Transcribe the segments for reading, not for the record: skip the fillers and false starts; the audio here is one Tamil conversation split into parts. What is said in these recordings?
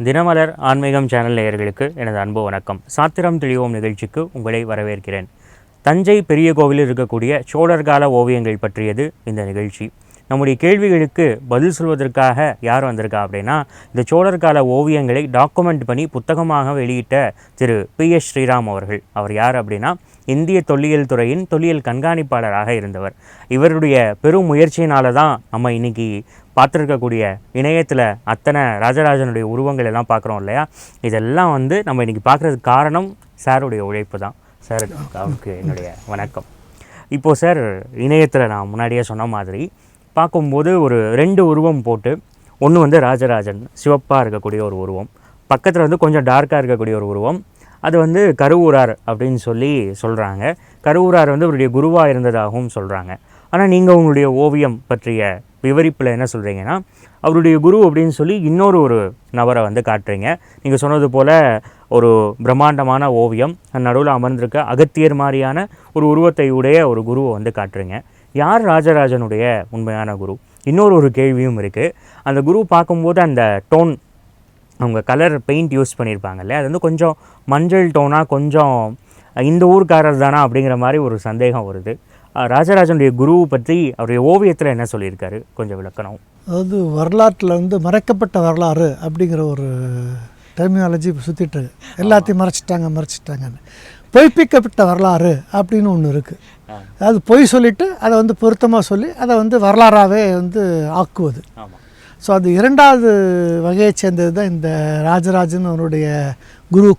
தினமலர் ஆன்மீகம் சேனல் நேயர்களுக்கு எனது அன்பு வணக்கம். சாத்திரம் தெளிவோம் நிகழ்ச்சிக்கு உங்களை வரவேற்கிறேன். தஞ்சை பெரிய கோவிலில் இருக்கக்கூடிய சோழர் கால ஓவியங்கள் பற்றியது இந்த நிகழ்ச்சி. நம்முடைய கேள்விகளுக்கு பதில் சொல்வதற்காக யார் வந்திருக்கா அப்படின்னா, இந்த சோழர் கால ஓவியங்களை டாக்குமெண்ட் பண்ணி புத்தகமாக வெளியிட்ட திரு PS ஸ்ரீராம் அவர்கள். அவர் யார் அப்படின்னா, இந்திய தொல்லியல் துறையின் தொல்லியல் கண்காணிப்பாளராக இருந்தவர். இவருடைய பெரும் முயற்சியினால தான் நம்ம இன்னைக்கு பார்த்துருக்கக்கூடிய இணையத்தில் அத்தனை ராஜராஜனுடைய உருவங்கள் எல்லாம் பார்க்குறோம் இல்லையா. இதெல்லாம் நம்ம இன்றைக்கி பார்க்குறதுக்கு காரணம் சாருடைய உழைப்பு தான். சார், அவருக்கு என்னுடைய வணக்கம். இப்போது சார், இணையத்தில் நான் முன்னாடியே சொன்ன மாதிரி பார்க்கும்போது ஒரு 2 உருவம் போட்டு, ஒன்று ராஜராஜன் சிவப்பாக இருக்கக்கூடிய ஒரு உருவம், பக்கத்தில் கொஞ்சம் டார்க்காக இருக்கக்கூடிய ஒரு உருவம். அது கருவூரார் அப்படின்னு சொல்கிறாங்க. கருவூரார் அவருடைய குருவாக இருந்ததாகவும் சொல்கிறாங்க. ஆனால் நீங்கள் உங்களுடைய ஓவியம் பற்றிய விவரிப்பில் என்ன சொல்கிறீங்கன்னா, அவருடைய குரு அப்படின்னு இன்னொரு நபரை காட்டுறீங்க. நீங்கள் சொன்னது போல் ஒரு பிரம்மாண்டமான ஓவியம், நடுவில் அமர்ந்திருக்க அகத்தியர் மாதிரியான ஒரு உருவத்தை உடைய ஒரு குருவை காட்டுறீங்க. யார் ராஜராஜனுடைய உண்மையான குரு? இன்னொரு கேள்வியும் இருக்குது. அந்த குரு பார்க்கும்போது அந்த டோன், அவங்க கலர் பெயிண்ட் யூஸ் பண்ணியிருப்பாங்க இல்லையா, அது கொஞ்சம் மஞ்சள் டோனாக, கொஞ்சம் இந்த ஊர்க்காரர் தானா அப்படிங்கிற மாதிரி ஒரு சந்தேகம் வருது. ராஜராஜனுடைய குருவை பற்றி அவருடைய ஓவியத்தில் என்ன சொல்லியிருக்காரு, கொஞ்சம் விளக்கணும். அதாவது வரலாற்றில் மறைக்கப்பட்ட வரலாறு அப்படிங்கிற ஒரு டெர்மினாலஜி சுற்றிட்டு எல்லாத்தையும் மறைச்சிட்டாங்கன்னு. பொய்ப்பிக்கப்பட்ட வரலாறு அப்படின்னு ஒன்று இருக்குது. அதாவது பொய் சொல்லிவிட்டு அதை பொருத்தமாக சொல்லி அதை வரலாறாகவே ஆக்குவது. ஸோ அது 2வது வகையை சேர்ந்தது தான் இந்த ராஜராஜன் அவருடைய குரு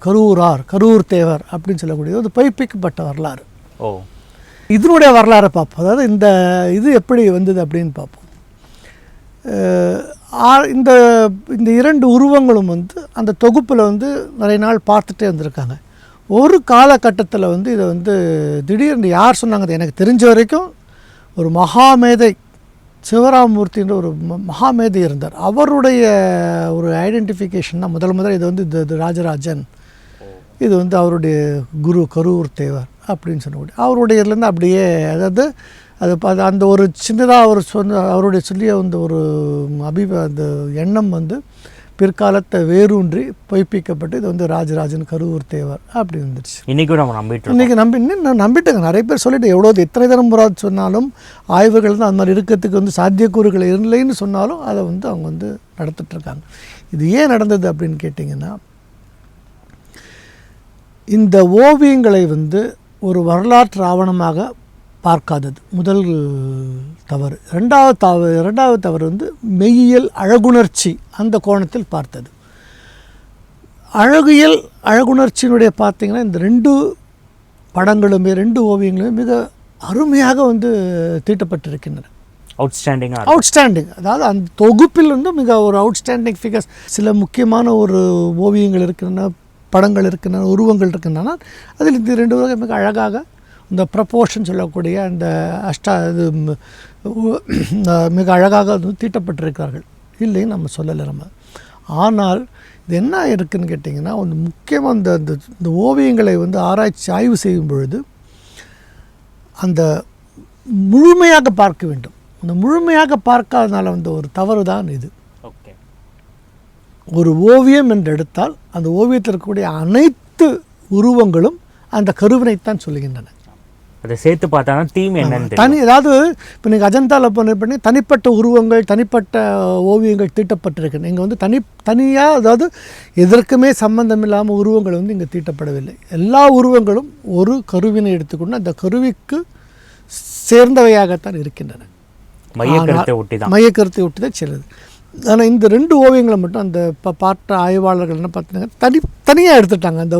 கரூர் தேவர் அப்படின்னு சொல்லக்கூடியது. அது பொய்ப்பிக்கப்பட்ட வரலாறு. இதனுடைய வரலாறை பார்ப்போம். அதாவது இது எப்படி வந்தது அப்படின்னு பார்ப்போம். இந்த 2 உருவங்களும் அந்த தொகுப்பில் நிறைய நாள் பார்த்துட்டே வந்திருக்காங்க. ஒரு காலகட்டத்தில் இதை திடீர்னு யார் சொன்னாங்க, எனக்கு தெரிஞ்ச வரைக்கும் ஒரு மகாமேதை சிவராமூர்த்தின்ற ஒரு மகாமேதை இருந்தார். அவருடைய ஒரு ஐடென்டிஃபிகேஷன் தான் முதல் இது ராஜராஜன், இது அவருடைய குரு கரூர் தேவர் அப்படின்னு சொல்லக்கூடிய அவருடைய இதுலேருந்து அப்படியே, அதாவது அது அந்த ஒரு சின்னதாக அவர் அவருடைய சொல்லிய ஒரு அந்த எண்ணம் பிற்காலத்தை வேரூன்றி பொய்ப்பிக்கப்பட்டு இது ராஜராஜன் கரூர் தேவர் அப்படி வந்துடுச்சு. இன்றைக்கி நம்பிட்டுங்க. நிறைய பேர் சொல்லிட்டு எத்தனை தரம் முறாது சொன்னாலும், ஆய்வுகள் தான் அந்த மாதிரி இருக்கிறதுக்கு சாத்தியக்கூறுகள் இல்லைன்னு சொன்னாலும் அதை அவங்க நடத்திட்டுருக்காங்க. இது ஏன் நடந்தது அப்படின்னு கேட்டிங்கன்னா, இந்த ஓவியங்களை ஒரு வரலாற்று ஆவணமாக பார்க்காதது முதல் தவறு. ரெண்டாவது தவறு மெய்யியல் அழகுணர்ச்சி அந்த கோணத்தில் பார்த்தது. அழகுணர்ச்சியினுடைய பார்த்திங்கன்னா இந்த 2 படங்களுமே 2 ஓவியங்களுமே மிக அருமையாக தீட்டப்பட்டிருக்கின்றன. அவுட்ஸ்டாண்டிங். அதாவது அந்த தொகுப்பில் மிக ஒரு அவுட்ஸ்டாண்டிங் ஃபிகர்ஸ். சில முக்கியமான ஒரு ஓவியங்கள் இருக்கின்றன, படங்கள் இருக்கின்றன, உருவங்கள் இருக்கின்றன. அதில் இந்த 2 உருவங்கள் மிக அழகாக இந்த ப்ரப்போர்ஷன் சொல்லக்கூடிய அந்த இது மிக அழகாக தீட்டப்பட்டிருக்கிறார்கள், இல்லைன்னு நம்ம சொல்லலை. ஆனால் இது என்ன இருக்குதுன்னு கேட்டிங்கன்னா, முக்கியமாக இந்த ஓவியங்களை ஆய்வு செய்யும் பொழுது அந்த முழுமையாக பார்க்க வேண்டும். அந்த முழுமையாக பார்க்காதனால ஒரு தவறு தான் இது. ஒரு ஓவியம் என்று எடுத்தால் அந்த ஓவியத்தில் இருக்கக்கூடிய அனைத்து உருவங்களும் அந்த கருவினைத்தான் சொல்லுகின்றன. அதை சேர்த்து பார்த்தா தீம் என்னன்னு அதாவது இப்போ நீங்கள் அஜந்தாவில் பண்ணி தனிப்பட்ட உருவங்கள், தனிப்பட்ட ஓவியங்கள் தீட்டப்பட்டிருக்கு. இங்கே தனியாக, அதாவது எதற்குமே சம்பந்தம் இல்லாமல் உருவங்கள் இங்கே தீட்டப்படவில்லை. எல்லா உருவங்களும் ஒரு கருவினை எடுத்துக்கொண்டு அந்த கருவிக்கு சேர்ந்தவையாகத்தான் இருக்கின்றன. மையக்கருத்தை ஒட்டி தான் செல்லுது. ஆனால் இந்த 2 ஓவியங்களை மட்டும் அந்த பார்த்த ஆய்வாளர்கள் என்ன பார்த்தீங்கன்னா தனியாக எடுத்துட்டாங்க. அந்த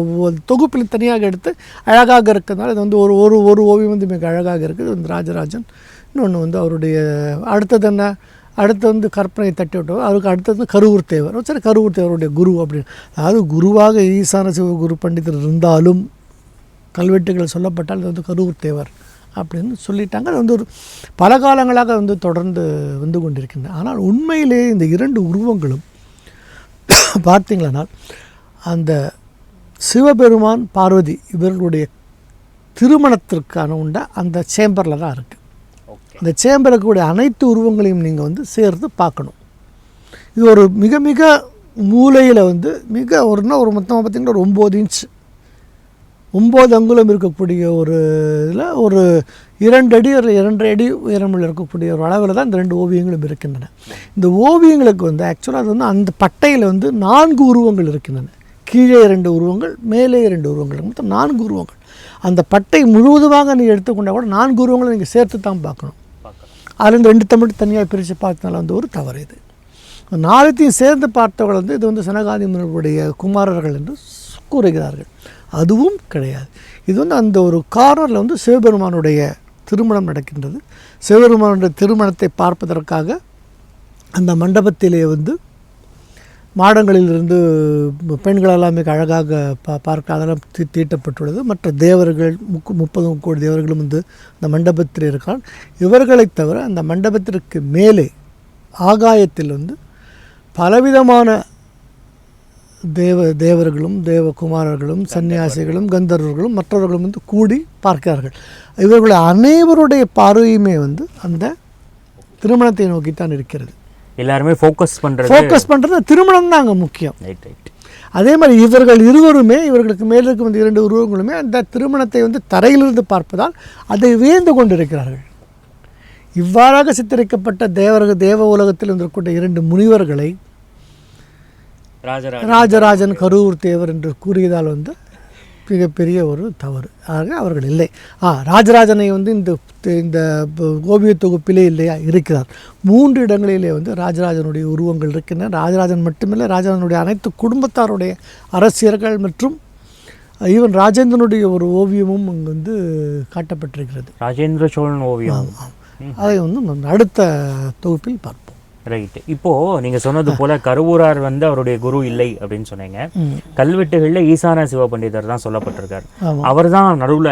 தொகுப்பில் தனியாக எடுத்து அழகாக இருக்கிறதுனால இது ஒரு ஓவியம் மிக அழகாக இருக்குது. ராஜராஜன். இன்னொன்று அவருடைய அடுத்தது கற்பனை தட்டி விட்டவர். அவருக்கு அடுத்தது கரூர் தேவர். சரி, கரூர் தேவருடைய குரு அப்படின்னு. அதாவது குருவாக ஈசான சிவகுரு பண்டிதர் இருந்தாலும் கல்வெட்டுகள் சொல்லப்பட்டால் இது கரூர் தேவர் அப்படின்னு சொல்லிட்டாங்க. அது ஒரு பல காலங்களாக தொடர்ந்து கொண்டிருக்கின்றன. ஆனால் உண்மையிலே இந்த 2 உருவங்களும் பார்த்தீங்களா, அந்த சிவபெருமான் பார்வதி இவர்களுடைய திருமணத்திற்கான அந்த சேம்பரில் தான் இருக்குது. அந்த சேம்பருக்கு கூடிய அனைத்து உருவங்களையும் நீங்கள் சேர்த்து பார்க்கணும். இது ஒரு மிக மிக மூலையில் வந்து மிக ஒரு மொத்தமாக பார்த்திங்கன்னா ஒரு 9 இன்ச் 9 அங்குலம் இருக்கக்கூடிய ஒரு இதில் ஒரு 2 அடி ஒரு 2.5 அடி உயரமில் இருக்கக்கூடிய ஒரு அளவில் தான் இந்த 2 ஓவியங்களும் இருக்கின்றன. இந்த ஓவியங்களுக்கு வந்து ஆக்சுவலாக அது வந்து அந்த பட்டையில் வந்து 4 உருவங்கள் இருக்கின்றன. கீழே 2 உருவங்கள், மேலே 2 உருவங்கள், மொத்தம் 4 உருவங்கள். அந்த பட்டை முழுவதுமாக நீங்கள் எடுத்துக்கொண்டால் கூட 4 உருவங்களை நீங்கள் சேர்த்து தான் பார்க்கணும். அதுலேருந்து 2 தமிழ் தனியாக பிரித்து பார்த்தனால வந்து ஒரு தவறு. இது 4த்தையும் சேர்ந்து பார்த்தவர்கள் வந்து இது வந்து சனகாதி மன்னருடைய குமாரர்கள் என்று கூறுகிறார்கள். அதுவும் கிடையாது. இது வந்து அந்த ஒரு கார்னரில் வந்து சிவபெருமானுடைய திருமணம் நடக்கின்றது. சிவபெருமானுடைய திருமணத்தை பார்ப்பதற்காக அந்த மண்டபத்திலே வந்து மாடங்களிலிருந்து பெண்களெல்லாம் மிக அழகாக பார்க்க அதெல்லாம் தீட்டப்பட்டுள்ளது. மற்ற தேவர்கள் 30 கோடி தேவர்களும் வந்து அந்த மண்டபத்தில் இருக்கால். இவர்களைத் தவிர அந்த மண்டபத்திற்கு மேலே ஆகாயத்தில் வந்து பலவிதமான தேவர்களும் தேவகுமாரர்களும் சன்னியாசிகளும் கந்தர்வர்களும் மற்றவர்களும் வந்து கூடி பார்க்கிறார்கள். இவர்களுடைய அனைவருடைய பார்வையுமே வந்து அந்த திருமணத்தை நோக்கித்தான் இருக்கிறது. எல்லாருமே ஃபோக்கஸ் பண்ணுறது திருமணம் தான் அங்கே முக்கியம். அதே மாதிரி இவர்கள் இருவருமே, இவர்களுக்கு மேலே இருக்கும் இந்த 2 உருவங்களுமே அந்த திருமணத்தை வந்து தரையிலிருந்து பார்ப்பதால் அதை வியந்து கொண்டிருக்கிறார்கள். இவ்வாறாக சித்தரிக்கப்பட்ட தேவ உலகத்தில் இருக்கக்கூடிய 2 முனிவர்களை ராஜராஜன் கரூர் தேவர் என்று கூறியதால் வந்து மிகப்பெரிய ஒரு தவறு. ஆக அவர்கள் இல்லை. ராஜராஜனை வந்து இந்த ஓவிய தொகுப்பிலே இல்லையா இருக்கிறார். 3 இடங்களிலே வந்து ராஜராஜனுடைய உருவங்கள் இருக்கின்றன. ராஜராஜன் மட்டுமில்லை, ராஜராஜனுடைய அனைத்து குடும்பத்தாருடைய அரசியர்கள் மற்றும் ஈவன் ராஜேந்திரனுடைய ஒரு ஓவியமும் அங்கே வந்து காட்டப்பட்டிருக்கிறது. ராஜேந்திர சோழன் ஓவியம். அதை வந்து அடுத்த தொகுப்பில் பார்ப்போம். ரைட்டு. இப்போது நீங்கள் சொன்னது போல் கருவூரார் வந்து அவருடைய குரு இல்லை அப்படின்னு சொன்னீங்க. கல்வெட்டுகளில் ஈசான சிவபண்டிதர் தான் சொல்லப்பட்டிருக்கார். அவர் தான் நடுவில்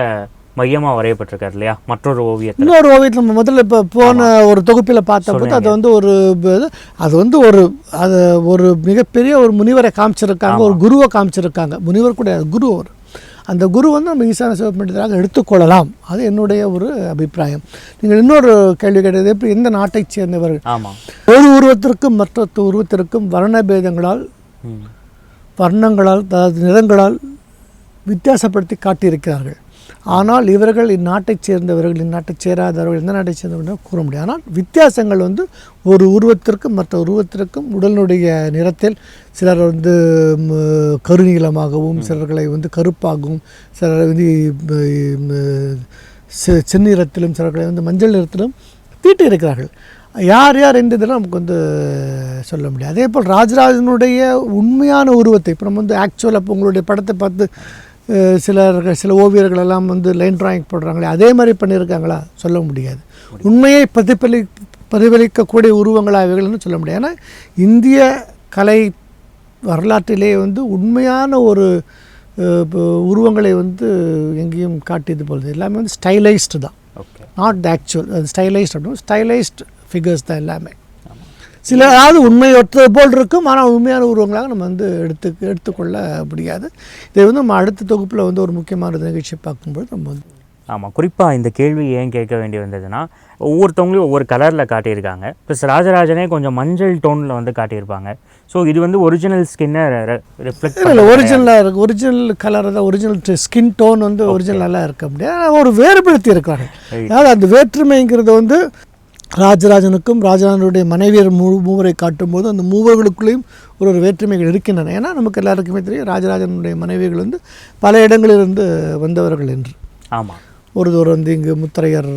மையமாக வரையப்பட்டிருக்கார் இல்லையா? மற்றொரு ஓவியத்தில், இன்னொரு ஓவியத்தில் நம்ம முதல்ல இப்போ போன ஒரு தொகுப்பில் பார்த்தபோது அது வந்து ஒரு மிகப்பெரிய ஒரு முனிவரை காமிச்சிருக்காங்க, ஒரு குருவை காமிச்சிருக்காங்க. முனிவர் கூட குரு அவர். அந்த குரு வந்து நம்ம ஈசான சிவபண்டிதராக எடுத்துக்கொள்ளலாம். அது என்னுடைய ஒரு அபிப்பிராயம். நீங்கள் இன்னொரு கேள்வி கேட்டது, எப்படி எந்த நாட்டைச் சேர்ந்தவர்கள்? ஆமாம், ஒரு உருவத்திற்கும் மற்ற உருவத்திற்கும் வர்ணபேதங்களால் அதாவது நிறங்களால் வித்தியாசப்படுத்தி காட்டியிருக்கிறார்கள். ஆனால் இவர்கள் இந்நாட்டைச் சேர்ந்தவர்கள், இந்நாட்டைச் சேராதவர்கள், எந்த நாட்டைச் சேர்ந்தவர்கள் கூற முடியாது. ஆனால் வித்தியாசங்கள் வந்து ஒரு உருவத்திற்கும் மற்ற உருவத்திற்கும் உடலுடைய நிறத்தில் சிலர் வந்து கருநீளமாகவும், சிலர்களை வந்து கருப்பாகவும், சிலரை வந்து செந்நிறத்திலும், சிலர்களை வந்து மஞ்சள் நிறத்திலும் தீட்டி இருக்கிறார்கள். யார் யார் என்றதெல்லாம் நமக்கு வந்து சொல்ல முடியாது. அதே போல் ராஜராஜனுடைய உண்மையான உருவத்தை இப்போ நம்ம வந்து ஆக்சுவலாக இப்போ உங்களுடைய படத்தை பார்த்து சில ஓவியர்கள் எல்லாம் வந்து லைன் ட்ராயிங் போடுறாங்களே, அதே மாதிரி பண்ணியிருக்காங்களா? சொல்ல முடியாது. உண்மையை பிரதிபலிக்கக்கூடிய உருவங்களாகன்னு சொல்ல முடியாது. ஏன்னா இந்திய கலை வரலாற்றிலே வந்து உண்மையான ஒரு உருவங்களை வந்து எங்கேயும் காட்டியது போல் எல்லாமே வந்து ஸ்டைலைஸ்டு தான், நாட் த ஆக்சுவல். அது ஸ்டைலைஸ்ட் அப்படின்னா ஸ்டைலைஸ்டு ஃபிகர்ஸ் தான் எல்லாமே. சில அதாவது உண்மை ஒற்றது போல் இருக்கும், ஆனால் உண்மையான உருவங்களாக நம்ம வந்து எடுத்துக்கொள்ள முடியாது. இதை வந்து நம்ம அடுத்த தொகுப்பில் வந்து ஒரு முக்கியமான நிகழ்ச்சியை பார்க்கும்போது நம்ம வந்து குறிப்பாக இந்த கேள்வி ஏன் கேட்க வேண்டி வந்ததுன்னா, ஒவ்வொருத்தவங்களையும் ஒவ்வொரு கலரில் காட்டியிருக்காங்க. ப்ளஸ் ராஜராஜனே கொஞ்சம் மஞ்சள் டோனில் வந்து காட்டியிருப்பாங்க. ஸோ இது வந்து ஒரிஜினல் ஸ்கின்னை ரிஃப்ளெக்ட் இல்லை, ஒரிஜினலாக இருக்குது. ஒரிஜினல் கலர் தான், ஒரிஜினல் ஸ்கின் டோன் வந்து ஒரிஜினலாக இருக்க முடியாது. ஒரு வேறுபடுத்தி இருக்கிறாங்க. அதாவது அந்த வேற்றுமைங்கிறது வந்து ராஜராஜனுக்கும் ராஜராஜனுடைய மனைவியர் மூவரை காட்டும்போது அந்த மூவர்களுக்குள்ளேயும் ஒரு வேற்றுமைகள் இருக்கின்றன. ஏன்னா நமக்கு எல்லாருக்குமே தெரியும் ராஜராஜனுடைய மனைவிகள் வந்து பல இடங்களிலிருந்து வந்தவர்கள் என்று. ஆமாம், ஒருவர் வந்து இங்கு முத்தரையர்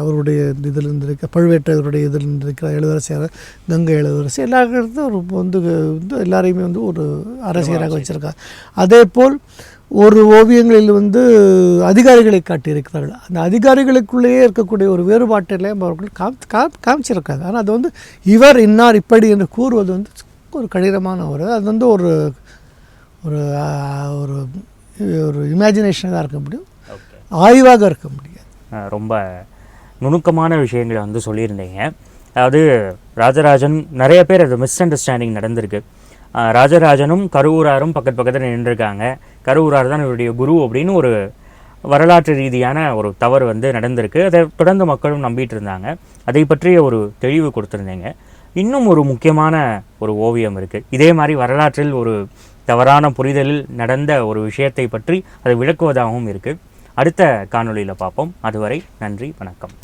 அவருடைய இதிலிருந்து இருக்க, பழுவேற்றையருடைய இதிலிருந்து இருக்கிற இளவரசியார், கங்கை இளவரசி, எல்லா இடத்தும் ஒரு வந்து எல்லாரையுமே வந்து ஒரு அரசியராக வச்சுருக்காங்க. அதே போல் ஒரு ஓவியங்களில் வந்து அதிகாரிகளை காட்டியிருக்கிறார்கள். அந்த அதிகாரிகளுக்குள்ளேயே இருக்கக்கூடிய ஒரு வேறுபாட்டிலே அவர்கள் காமிச்சிருக்காங்க. ஆனால் அது வந்து இவர் இன்னார் இப்படி என்று கூறுவது வந்து ஒரு கடினமான அது வந்து ஒரு ஒரு ஒரு இமேஜினேஷனாக இருக்க முடியும், ஆய்வாக இருக்க முடியாது. ரொம்ப நுணுக்கமான விஷயங்களை வந்து சொல்லியிருந்தீங்க. அதாவது ராஜராஜன் நிறைய பேர் அது மிஸ் அண்டர்ஸ்டாண்டிங் நடந்திருக்கு. ராஜராஜனும் கருவூராரும் பக்கத்தில் நின்றுருக்காங்க. கருவூரார் தான் இவருடைய குரு அப்படின்னு ஒரு வரலாற்று ரீதியான ஒரு தவறு வந்து நடந்திருக்கு. அதை தொடர்ந்து மக்களும் நம்பிட்டு இருந்தாங்க. அதை பற்றிய ஒரு தெளிவு கொடுத்துருந்தீங்க. இன்னும் ஒரு முக்கியமான ஒரு ஓவியம் இருக்குது. இதே மாதிரி வரலாற்றில் ஒரு தவறான புரிதலில் நடந்த ஒரு விஷயத்தை பற்றி அதை விளக்குவதாகவும் இருக்குது. அடுத்த காணொளியில் பார்ப்போம். அதுவரை நன்றி, வணக்கம்.